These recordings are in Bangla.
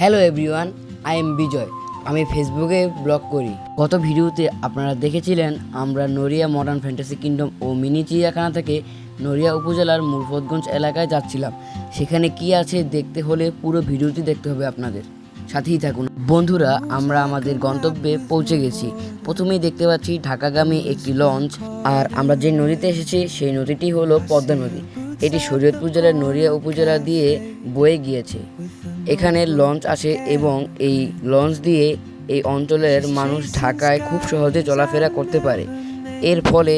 হ্যালো এভরিওয়ান, আই এম বিজয়। আমি ফেসবুকে ব্লগ করি। গত ভিডিওতে আপনারা দেখেছিলেন আমরা নড়িয়া মডার্ন ফ্যান্টাসি কিংডম ও মিনি চিড়িয়াখানা থেকে নড়িয়া উপজেলার মুরফতগঞ্জ এলাকায় যাচ্ছিলাম। সেখানে কি আছে দেখতে হলে পুরো ভিডিওটি দেখতে হবে আপনাদের, সাথেই থাকুন। বন্ধুরা, আমরা আমাদের গন্তব্যে পৌঁছে গেছি। প্রথমেই দেখতে পাচ্ছি ঢাকাগামী একটি লঞ্চ, আর আমরা যে নদীতে এসেছি সেই নদীটি হলো পদ্মা নদী। এটি শরীয়তপুর জেলার নড়িয়া উপজেলা দিয়ে বয়ে গিয়েছে। এখানে লঞ্চ আসে এবং এই লঞ্চ দিয়ে এই অঞ্চলের মানুষ ঢাকায় খুব সহজে চলাফেরা করতে পারে। এর ফলে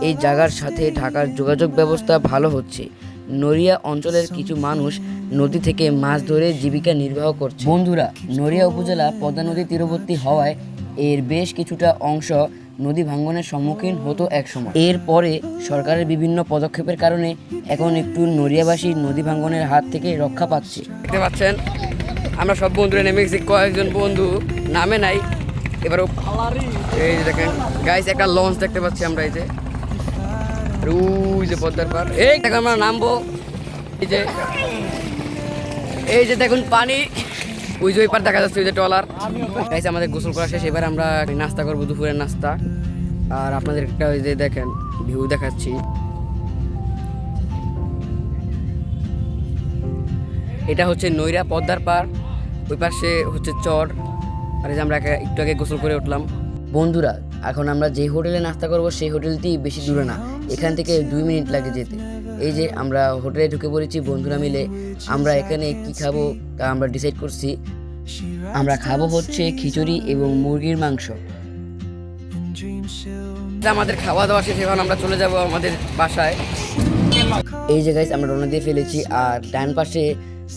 এই জায়গার সাথে ঢাকার যোগাযোগ ব্যবস্থা ভালো হচ্ছে। নড়িয়া অঞ্চলের কিছু মানুষ নদী থেকে মাছ ধরে জীবিকা নির্বাহ করছে। বন্ধুরা, নড়িয়া উপজেলা পদ্মা নদী তীরবর্তী হওয়ায় এর বেশ কিছুটা অংশ নদী ভাঙ্গনের সম্মুখীন হতো একসময়। এরপরে সরকারের বিভিন্ন পদক্ষেপের কারণে এখন একটু নড়িয়াবাসী নদী ভাঙ্গনের হাত থেকে রক্ষা পাচ্ছে। দেখতে পাচ্ছেন আমরা সব বন্ধুরা নেমে গেছি, কয়েকজন বন্ধু নামে নাই। এবারও এই যে দেখেন গাইস, একটা লঞ্চ দেখতে পাচ্ছি আমরা। এই যে পদ্মার পার, এই দেখেন আমরা নামবো। এই যে দেখুন পানি, ওই যে ওই পার দেখা যাচ্ছে, ওই যে ট্রলার। গাইস, আমাদের গোসল করা শেষ। এবার আমরা নাস্তা করবো, দুপুরের নাস্তা। আর আপনাদের একটা ওই যে দেখেন ভিউ দেখাচ্ছি। এটা হচ্ছে নইরা পদ্মার পার, ওই পাশে হচ্ছে চর। আর এই যে আমরা একটু আগে গোসল করে উঠলাম। বন্ধুরা, এখন আমরা যে হোটেলে নাস্তা করব সেই হোটেলটি বেশি দূরে না, এখান থেকে 2 মিনিট লাগে যেতে। এই যে আমরা হোটেলে ঢুকে পড়েছি বন্ধুরা মিলে। আমরা এখানে কি খাবো তা আমরা ডিসাইড করছি। আমরা খাবো হচ্ছে খিচুড়ি এবং মুরগির মাংস। আমাদের খাওয়া দাওয়া শেষ, এখন আমরা চলে যাব আমাদের বাসায়। এই যে গাইস, আমরা রওনা দিয়ে ফেলেছি। আর ডান পাশে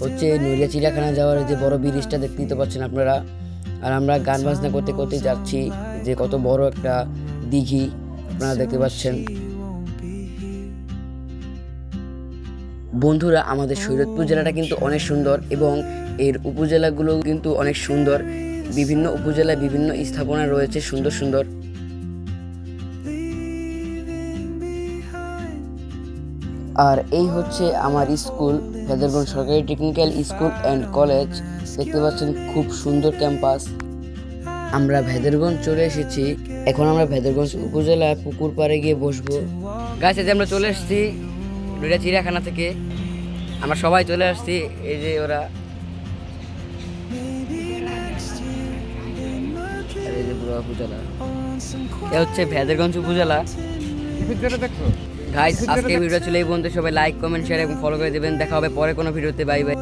হচ্ছে নড়িয়া চিড়িয়াখানা যাওয়ার যে বড় ব্রিজটা দেখতেই তো পাচ্ছেন আপনারা। আর আমরা গান বাজনা করতে করতে যাচ্ছি, যে কত বড় একটা দিঘি আপনারা দেখতে পাচ্ছেন। বন্ধুরা, আমাদের শরীয়তপুর জেলাটা কিন্তু অনেক সুন্দর এবং এর উপজেলাগুলো কিন্তু অনেক সুন্দর। বিভিন্ন উপজেলায় বিভিন্ন স্থাপনা রয়েছে সুন্দর সুন্দর। আর এই হচ্ছে আমার স্কুল, ভেদরগঞ্জ সরকারি টেকনিক্যাল স্কুল অ্যান্ড কলেজ। দেখতে পাচ্ছেন খুব সুন্দর ক্যাম্পাস। আমরা ভেদরগঞ্জ চলে এসেছি। এখন আমরা ভেদরগঞ্জ উপজেলায় পুকুর পাড়ে গিয়ে বসবো। গাছ, এই যে আমরা চলে এসেছি নড়িয়া চিড়িয়াখানা থেকে। আমরা সবাই চলে আসছি। এই যে ওরা, এই যে পুরো উপজেলা, এ হচ্ছে ভেদরগঞ্জ উপজেলা। গাইস, আজকে ভিডিও ছিল এই পর্যন্ত। সবাই লাইক, কমেন্ট, শেয়ার এবং ফলো করে দেবেন। দেখা হবে পরে কোনো ভিডিওতে। Bye bye.